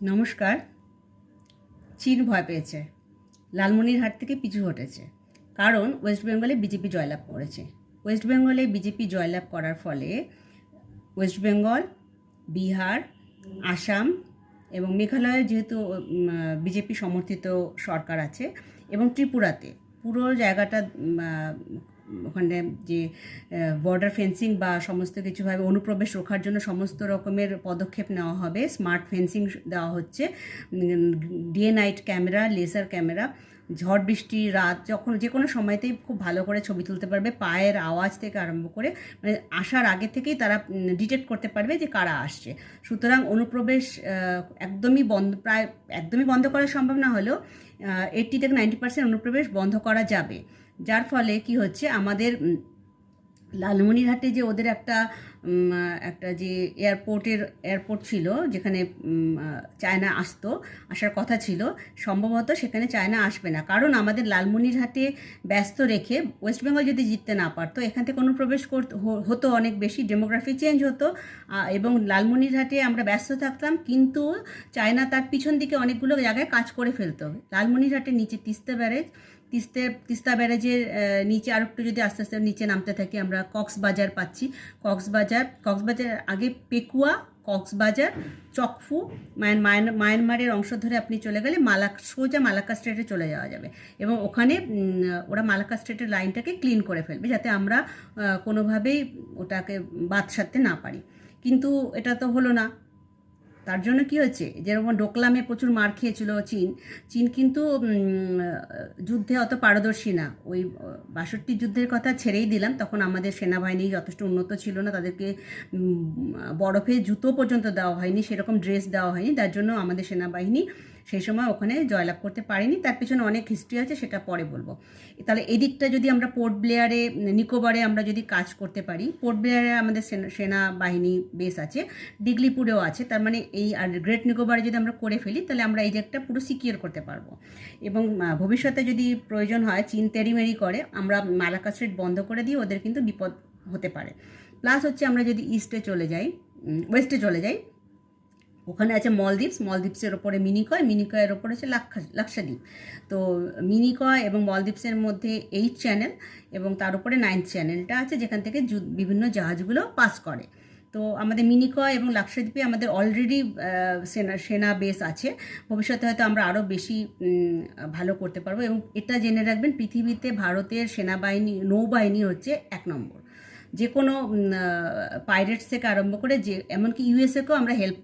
নমস্কার। চীন ভয় পেয়েছে, লালমনিরহাট থেকে পিছু হটেছে, কারণ ওয়েস্ট বেঙ্গলে বিজেপি জয়লাভ করেছে। ওয়েস্ট বেঙ্গলে বিজেপি জয়লাভ করার ফলে ওয়েস্ট বেঙ্গল, বিহার, আসাম এবং মেঘালয়ে যেহেতু বিজেপি সমর্থিত সরকার আছে, এবং ত্রিপুরাতে পুরো জায়গাটা ওখানে যে বর্ডার ফেন্সিং বা সমস্ত কিছুভাবে অনুপ্রবেশ রোখার জন্য সমস্ত রকমের পদক্ষেপ নেওয়া হবে। স্মার্ট ফেন্সিং দেওয়া হচ্ছে, day night camera, laser camera, ঝড় বৃষ্টি রাত যখন যে কোনো সময়তেই খুব ভালো করে ছবি তুলতে পারবে। পায়ের আওয়াজ থেকে আরম্ভ করে মানে আসার আগে থেকেই তারা ডিটেক্ট করতে পারবে যে কারা আসছে। সুতরাং অনুপ্রবেশ প্রায় একদমই বন্ধ করা সম্ভব না হলেও 80 থেকে 90% অনুপ্রবেশ বন্ধ করা যাবে। যার ফলে কি হচ্ছে, আমাদের লালমনিরহাটে যে ওদের একটা যে এয়ারপোর্ট ছিল যেখানে চায়না আসার কথা ছিল, সম্ভবত সেখানে চায়না আসবে না, কারণ আমাদের লালমনিরহাটে ব্যস্ত রেখে ওয়েস্ট বেঙ্গল যদি জিততে না পারতো, এখান থেকে অনুপ্রবেশ হতো, অনেক বেশি ডেমোগ্রাফি চেঞ্জ হতো, এবং লালমনিরহাটে আমরা ব্যস্ত থাকতাম, কিন্তু চায়না তার পিছন দিকে অনেকগুলো জায়গায় কাজ করে ফেলতো। লালমনিরহাটের নিচে তিস্তা ব্যারেজের নিচে আর একটু যদি আস্তে আস্তে নিচে নামতে থাকি, আমরা কক্সবাজার পাচ্ছি। কক্সবাজার আগে পেকুয়া, কক্সবাজার, চকফু, মায়ানমারের অংশ ধরে আপনি চলে গেলে সোজা মালাক্কা স্ট্রেটে চলে যাওয়া যাবে, এবং ওখানে ওরা মালাক্কা স্ট্রেটের লাইনটাকে ক্লিন করে ফেলবে, যাতে আমরা কোনোভাবেই ওটাকে বাদ সাধতে না পারি। কিন্তু এটা তো হলো না। তার জন্য কি হচ্ছে, যেরকম ডোকলামে প্রচুর মার খেয়েছিল চীন কিন্তু যুদ্ধে অত পারদর্শী না। ওই 62 যুদ্ধের কথা ছেড়েই দিলাম, তখন আমাদের সেনাবাহিনী যথেষ্ট উন্নত ছিল না, তাদেরকে বরফে জুতো পর্যন্ত দেওয়া হয়নি, সেরকম ড্রেস দেওয়া হয়নি, তার জন্য আমাদের সেনাবাহিনী সেই সময় ওখানে জয়লাভ করতে পারিনি। তার পিছনে অনেক হিস্ট্রি আছে, সেটা পরে বলবো। তাহলে এদিকটা যদি আমরা পোর্ট ব্লেয়ারে, নিকোবরে আমরা যদি কাজ করতে পারি, পোর্ট ব্লেয়ারে আমাদের সেনাবাহিনী বেস আছে, ডিগলিপুরেও আছে, তার মানে এই আর গ্রেট নিকোবরে যদি আমরা করে ফেলি, তাহলে আমরা এই জায়গাটা পুরো সিকিউর করতে পারবো। এবং ভবিষ্যতে যদি প্রয়োজন হয়, চীন তেড়িমেড়ি করে, আমরা মালাক্কা স্ট্রেট বন্ধ করে দিয়ে ওদের কিন্তু বিপদ হতে পারে। প্লাস হচ্ছে, আমরা যদি ওয়েস্টে চলে যাই, ওখানে আছে মলদ্বীপসের ওপরে মিনিকয়ের ওপরে হচ্ছে লাক্ষাদ্বীপ। তো মিনিকয় এবং মলদ্বীপসের মধ্যে 8 চ্যানেল এবং তার উপরে 9th চ্যানেলটা আছে, যেখান থেকে বিভিন্ন জাহাজগুলো পাস করে। তো আমাদের মিনিকয় এবং লাক্ষাদ্বীপে আমাদের অলরেডি সেনা বেস আছে। ভবিষ্যতে হয়তো আমরা আরও বেশি ভালো করতে পারবো। এবং এটা জেনে রাখবেন, পৃথিবীতে ভারতের নৌবাহিনী হচ্ছে 1 নম্বর। যে কোনো পাইরেটস থেকে আরম্ভ করে, এমনকি ইউএসএকেও আমরা হেল্প